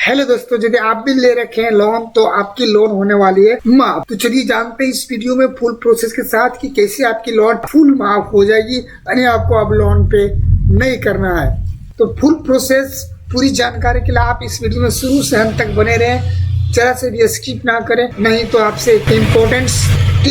Hello दोस्तों, यदि आप भी ले रखे हैं लोन तो आपकी लोन होने वाली है माफ। तो चलिए जानते हैं इस वीडियो में फुल प्रोसेस के साथ कि कैसे आपकी लोन फुल माफ हो जाएगी, यानी आपको अब लोन पे नहीं करना है। तो फुल प्रोसेस पूरी जानकारी के लिए आप इस वीडियो में शुरू से अंत तक बने रहें, जरा से भी स्किप ना करें, नहीं तो आपसे इम्पोर्टेंट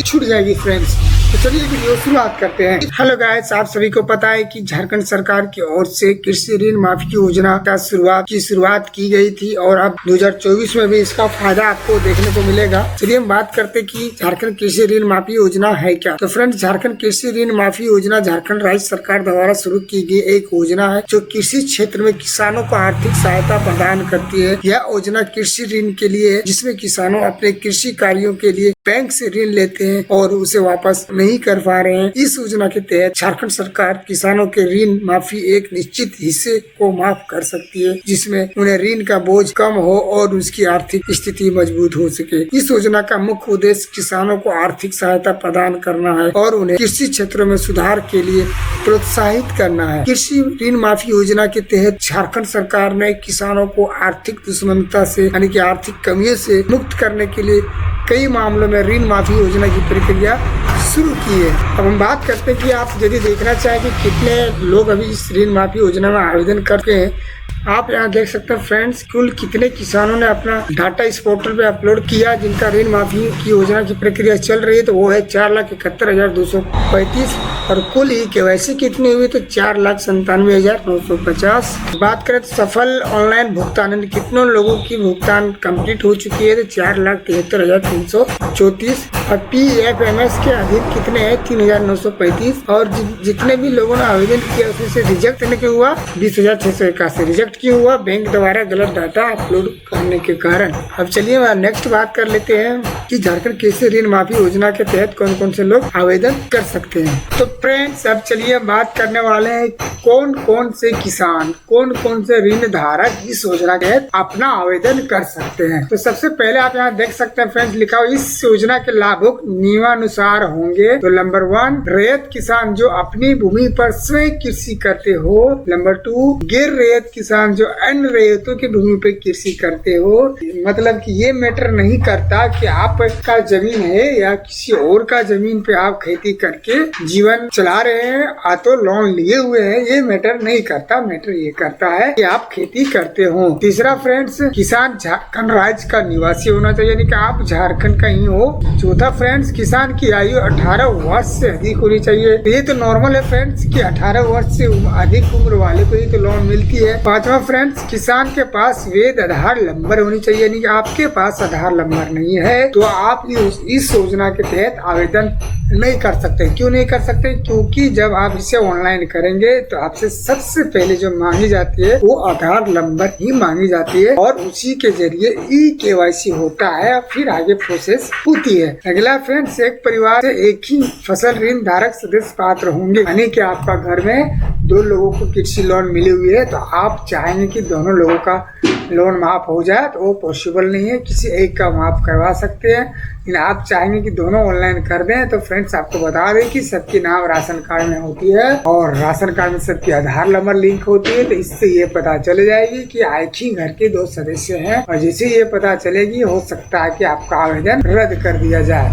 छूट जाएगी फ्रेंड्स। तो चलिए वीडियो शुरुआत करते हैं। हेलो गाइस, आप सभी को पता है कि झारखंड सरकार की ओर से कृषि ऋण माफी योजना का शुरुआत की गई थी और अब 2024 में भी इसका फायदा आपको देखने को मिलेगा। चलिए हम बात करते हैं कि झारखंड कृषि ऋण माफी योजना है क्या। तो फ्रेंड्स, झारखंड कृषि ऋण माफी योजना झारखंड राज्य सरकार द्वारा शुरू की गई एक योजना है जो कृषि क्षेत्र में किसानों को आर्थिक सहायता प्रदान करती है। यह योजना कृषि ऋण के लिए है, जिसमें किसानों अपने कृषि कार्यों के लिए बैंक से ऋण लेते हैं और उसे वापस नहीं कर पा रहे हैं। इस योजना के तहत झारखंड सरकार किसानों के ऋण माफी एक निश्चित हिस्से को माफ कर सकती है, जिसमें उन्हें ऋण का बोझ कम हो और उसकी आर्थिक स्थिति मजबूत हो सके। इस योजना का मुख्य उद्देश्य किसानों को आर्थिक सहायता प्रदान करना है और उन्हें कृषि क्षेत्र में सुधार के लिए प्रोत्साहित करना है। कृषि ऋण माफी योजना के तहत झारखंड सरकार ने किसानों को आर्थिक दुश्मनता से यानी कि आर्थिक कमियों से मुक्त करने के लिए कई मामलों में ऋण माफी योजना की प्रक्रिया शुरू की है। अब हम बात करते हैं कि आप यदि देखना चाहें कि कितने लोग अभी इस ऋण माफी योजना में आवेदन करके हैं, आप यहाँ देख सकते हैं फ्रेंड्स, कुल कितने किसानों ने अपना डाटा इस पोर्टल पे अपलोड किया जिनका ऋण माफी की योजना की प्रक्रिया चल रही है। तो वो है 4,71,235 और कुल ही KYC कितनी हुई तो 4,97,950। बात करें तो सफल ऑनलाइन भुगतान कितनों लोगों की भुगतान कंप्लीट हो चुकी है तो 4,73,334 और PFMS के अधिक कितने हैं 3,935 और जितने भी लोगों ने आवेदन किया उसमें से रिजेक्ट करने के हुआ 20,681। रिजेक्ट क्यों हुआ? बैंक द्वारा गलत डाटा अपलोड करने के कारण। अब चलिए नेक्स्ट बात कर लेते हैं कि झारखंड कृषि ऋण माफी योजना के तहत कौन कौन से लोग आवेदन कर सकते हैं। तो फ्रेंड्स, अब चलिए बात करने वाले हैं कौन कौन से किसान, कौन कौन से ऋण धारक इस योजना के तहत अपना आवेदन कर सकते हैं। तो सबसे पहले आप यहाँ देख सकते हैं फ्रेंड्स, लिखा हुआ इस योजना के लाभुक नियमानुसार होंगे। तो नंबर 1 रैयत किसान जो अपनी भूमि पर स्वयं कृषि करते हो। नंबर 2 गैर रैयत किसान जो अन्य रैयतों की भूमि पर कृषि करते हो। मतलब कि ये मैटर नहीं करता कि आपका जमीन है या किसी और का जमीन पे आप खेती करके जीवन चला रहे हैं या तो लोन लिए हुए हैं, ये मैटर नहीं करता। मैटर ये करता है कि आप खेती करते हो। तीसरा फ्रेंड्स, किसान झारखंड राज्य का निवासी होना चाहिए, यानी कि आप झारखंड का ही हो। चौथा फ्रेंड्स, किसान की आयु 18 वर्ष से अधिक होनी चाहिए। ये तो नॉर्मल है फ्रेंड्स कि 18 वर्ष से अधिक उम्र वाले को ही तो लोन मिलती है। पांचवा फ्रेंड्स, किसान के पास वैध आधार नंबर होनी चाहिए, यानी कि आपके पास आधार नंबर नहीं है तो आप इस योजना के तहत आवेदन नहीं कर सकते। क्यों नहीं कर सकते? क्योंकि जब आप इसे ऑनलाइन करेंगे तो आपसे सबसे पहले जो मांगी जाती है वो आधार नंबर ही मांगी जाती है और उसी के जरिए KYC होता है, फिर आगे प्रोसेस होती है। अगला फ्रेंड्स, एक परिवार से एक ही फसल ऋण धारक सदस्य पात्र होंगे, यानी कि आपका घर में 2 लोगों को कृषि लोन मिली हुई है तो आप चाहेंगे कि दोनों लोगों का लोन माफ हो जाए तो वो पॉसिबल नहीं है, किसी एक का माफ करवा सकते हैं। लेकिन आप चाहेंगे कि दोनों ऑनलाइन कर दें तो फ्रेंड्स आपको बता दें कि सबकी नाम राशन कार्ड में होती है और राशन कार्ड में सबकी आधार नंबर लिंक होती है। तो इससे ये पता चल जाएगी कि एक ही घर के 2 सदस्य हैं और जैसे ये पता चलेगी हो सकता है कि आपका आवेदन रद्द कर दिया जाए।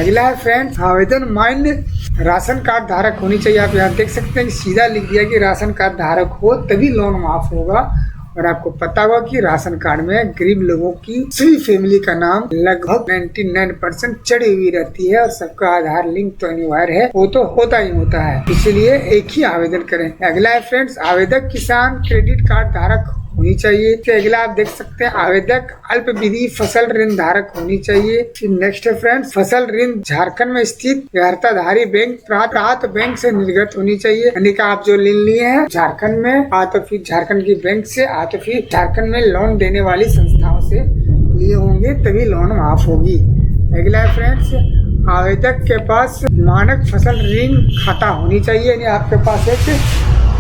अगला है फ्रेंड्स, आवेदन मान्य राशन कार्ड धारक होनी चाहिए। आप यहाँ देख सकते हैं कि सीधा लिख दिया कि राशन कार्ड धारक हो तभी लोन माफ होगा। और आपको पता होगा कि राशन कार्ड में गरीब लोगों की सभी फैमिली का नाम लगभग 99% चढ़ी हुई रहती है और सबका आधार लिंक तो अनिवार्य है, वो तो होता ही होता है, इसलिए एक ही आवेदन करें। अगला है फ्रेंड्स, आवेदक किसान क्रेडिट कार्ड धारक होनी चाहिए। फिर अगला आप देख सकते हैं आवेदक अल्पविधि फसल ऋण धारक होनी चाहिए। फिर नेक्स्ट है फ्रेंड्स, फसल ऋण झारखंड में स्थित ग्राहकधारी बैंक प्राप्त बैंक से निर्गत होनी चाहिए, यानी कि आप जो ऋण लिए हैं झारखंड में आ तो फिर झारखंड की बैंक से आ तो फिर झारखंड में लोन देने वाली संस्थाओं से लिए होंगे तभी लोन माफ होगी। अगला है फ्रेंड्स, आवेदक के पास मानक फसल ऋण खाता होनी चाहिए, यानी आपके पास एक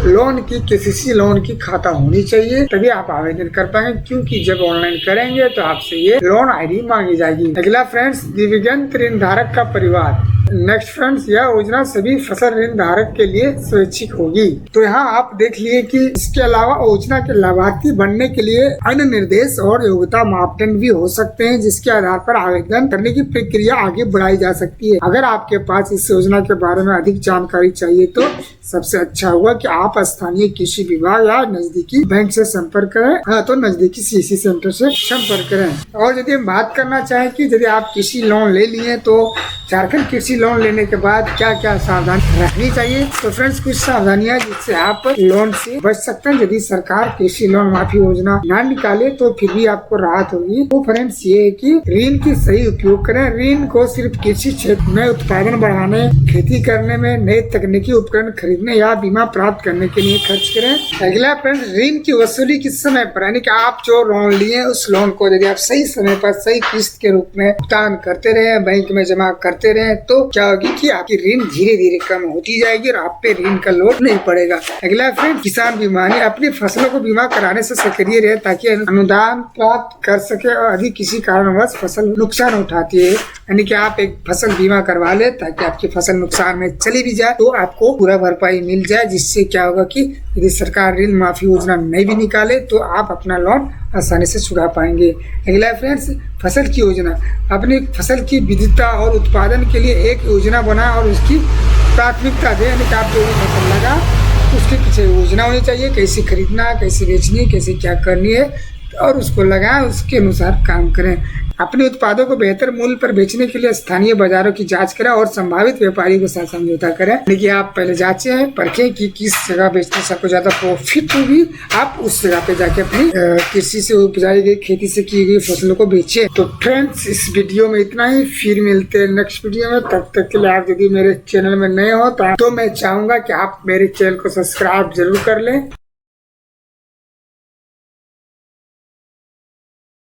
लोन की KCC लोन की खाता होनी चाहिए तभी आप आवेदन कर पाएंगे, क्योंकि जब ऑनलाइन करेंगे तो आपसे ये लोन ID मांगी जाएगी। अगला फ्रेंड्स, दिव्यांग ऋण धारक का परिवार, नेक्स्ट फ्रेंड्स, यह योजना सभी फसल ऋण धारक के लिए स्वैच्छिक होगी। तो यहाँ आप देख लिए कि इसके अलावा योजना के लाभार्थी बनने के लिए अन्य निर्देश और योग्यता मापदंड भी हो सकते हैं, जिसके आधार पर आवेदन करने की प्रक्रिया आगे बढ़ाई जा सकती है। अगर आपके पास इस योजना के बारे में अधिक जानकारी चाहिए तो सबसे अच्छा होगा कि आप स्थानीय कृषि विभाग या नजदीकी बैंक से संपर्क करें, तो नजदीकी सीसी सेंटर से संपर्क करें। और यदि हम बात करना चाहें कि यदि आप कृषि लोन ले लिए तो झारखंड कृषि लोन लेने के बाद क्या क्या सावधानी रखनी चाहिए, तो फ्रेंड्स कुछ सावधानियां जिससे आप लोन से बच सकते हैं। यदि सरकार कृषि लोन माफी योजना ना निकाले तो फिर भी आपको राहत होगी। तो फ्रेंड्स ये है कि ऋण की सही उपयोग करें। ऋण को सिर्फ कृषि क्षेत्र में उत्पादन बढ़ाने, खेती करने में, नए तकनीकी उपकरण खरीदने या बीमा प्राप्त करने के लिए खर्च करें। अगला फ्रेंड्स, ऋण की वसूली किस समय पर, यानी कि आप जो लोन लिए उस लोन को यदि आप सही समय पर सही किस्त के रूप में भुगतान करते रहे, बैंक में जमा करते रहे, तो क्या होगी कि आपकी ऋण धीरे धीरे कम होती जाएगी और आप पे ऋण का लोड नहीं पड़ेगा। अगला फ्रेंड, किसान बीमा, अपनी फसलों को बीमा कराने से सक्रिय रहे ताकि अनुदान प्राप्त कर सके और अधिक किसी कारणवश फसल नुकसान उठाती है, यानी कि आप एक फसल बीमा करवा ले ताकि आपकी फसल नुकसान में चली भी जाए तो आपको पूरा भरपाई मिल जाए, जिससे क्या होगा कि यदि सरकार ऋण माफी योजना नहीं भी निकाले तो आप अपना लोन आसानी से चुका पाएंगे। अगला फ्रेंड्स, फसल की योजना, अपनी फसल की विविधता और उत्पादन के लिए एक योजना बनाए और उसकी प्राथमिकता दे, यानी कि आप जो भी फसल लगा उसके पीछे योजना होनी चाहिए, कैसे खरीदना, कैसे बेचनी, कैसे क्या करनी है और उसको लगाएं, उसके अनुसार काम करें। अपने उत्पादों को बेहतर मूल्य पर बेचने के लिए स्थानीय बाजारों की जांच करें और संभावित व्यापारियों के साथ समझौता करें। लेकिन आप पहले जांचें, परखें कि किस जगह बेचने से आपको ज्यादा प्रॉफिट होगी, आप उस जगह पे जाके अपनी कृषि से उपजाई गई, खेती से की गई फसलों को बेचें। तो फ्रेंड्स, इस वीडियो में इतना ही, फिर मिलते हैं नेक्स्ट वीडियो में। तब तक के लिए आप यदि मेरे चैनल में नए हो तो मैं चाहूंगा कि आप मेरे चैनल को सब्सक्राइब जरूर कर लें।